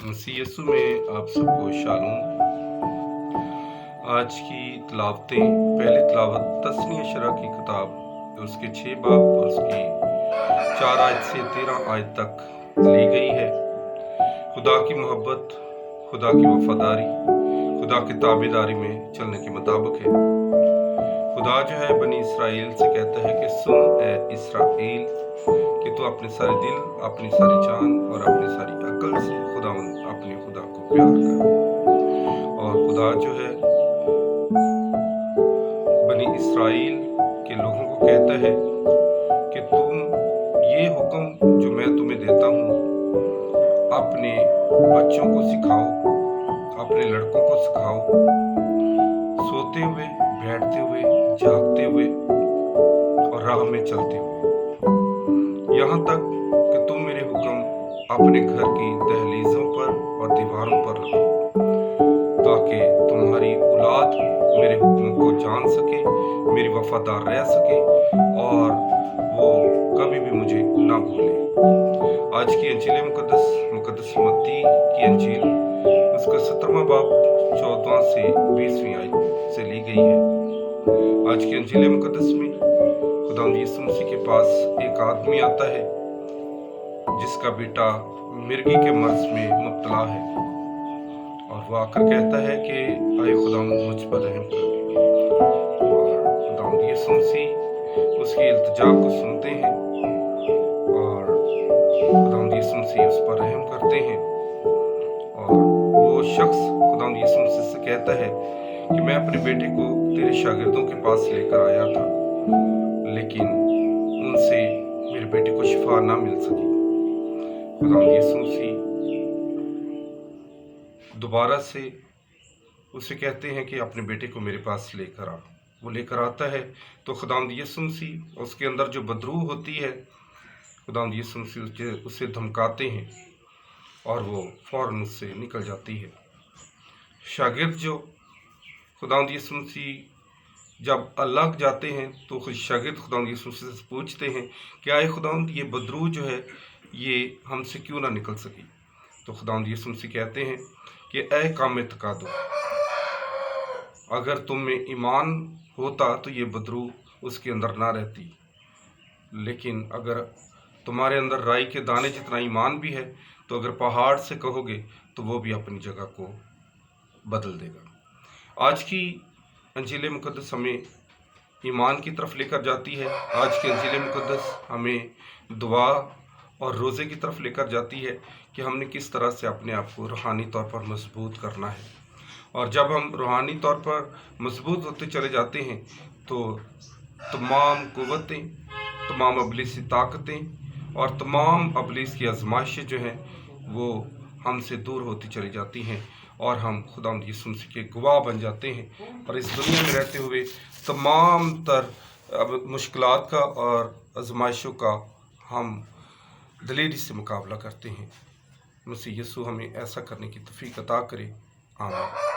मसीह यीशु में आप सबको शालोम। आज की तिलावतें, पहली तिलावत तस्नीह शरह की किताब उसके 6 बाब और उसकी 4 आयत से 13 आयत तक ली गई है। खुदा की मोहब्बत, खुदा की वफादारी, खुदा की ताबेदारी में चलने के मुताबिक है। खुदा जो है बनी इसराइल से कहता है कि सुन ए इसराइल, कि तू अपने सारे दिल, अपनी सारी जान और अपनी सारी अक्ल से अपने खुदा को प्यार कर। और खुदा जो है बनी इसराइल के लोगों को कहता है कि तुम ये हुक्म जो मैं तुम्हें देता हूँ अपने बच्चों को सिखाओ, अपने लड़कों को सिखाओ, सोते हुए, बैठते हुए, जागते हुए और राह में चलते हुए, यहाँ तक कि तुम मेरे हुक्म अपने घर की दहलीजों पर और दीवारों पर रखो, ताकि तुम्हारी औलाद मेरे हुक्मों को जान सके, मेरी वफादार रह सके और वो कभी भी मुझे ना भूले। आज की अंजील मुकद्दस मत्ती की अंजील उसका 17वां बाब 14 से 20वीं आयत से ली गई है। आज की अंजील मुकद्दस में खुदावंद यीशु मसीह के पास एक आदमी आता है जिसका बेटा मिर्गी के मर्ज में मुब्तला है, और वो आकर कहता है कि आए खुदावंद मुझ पर रहम कर। और खुदावंद यीशु मसीह उसकी इल्तिजा को सुनते हैं और खुदावंद यीशु मसीह उस पर रहम करते हैं। और वो शख्स खुदावंद यीशु मसीह से कहता है कि मैं अपने बेटे को तेरे शागिर्दों के पास लेकर आया था, लेकिन उनसे मेरे बेटे को शिफा ना मिल सकी। खुदावंद यीशु मसीह दोबारा से उसे कहते हैं कि अपने बेटे को मेरे पास लेकर आ। वो लेकर आता है तो खुदावंद यीशु मसीह उसके अंदर जो बदरूह होती है, खुदावंद यीशु मसीह उसे धमकाते हैं और वो फौरन उससे निकल जाती है। शागिर्द जो खुदावंद यीशु मसीह जब अलग जाते हैं तो खुद शागिर्द खुदावंद यीशु मसीह से पूछते हैं कि आए खुदावंद ये बदरूह जो है ये हमसे क्यों ना निकल सकी। तो खुदावंद यीशु मसीह कहते हैं कि ऐ काम तकादो, अगर तुम में ईमान होता तो ये बदरूह उसके अंदर ना रहती, लेकिन अगर तुम्हारे अंदर राई के दाने जितना ईमान भी है तो अगर पहाड़ से कहोगे तो वो भी अपनी जगह को बदल देगा। आज की अंजील मुकद्दस हमें ईमान की तरफ लेकर जाती है। आज की अंजील मुकद्दस हमें दुआ और रोज़े की तरफ लेकर जाती है कि हमने किस तरह से अपने आप को रूहानी तौर पर मजबूत करना है। और जब हम रूहानी तौर पर मजबूत होते चले जाते हैं तो तमाम कुव्वतें, तमाम इब्लीसी ताकतें और तमाम इब्लीस की आजमाइशें जो हैं वो हमसे दूर होती चली जाती हैं और हम खुदावंद यीशु मसीह के गवाह बन जाते हैं। और इस दुनिया में रहते हुए तमाम तर मुश्किलात का और आजमाइशों का हम दलेरी से मुकाबला करते हैं। मसीह यीशु हमें ऐसा करने की तौफीक अता करे। आमीन।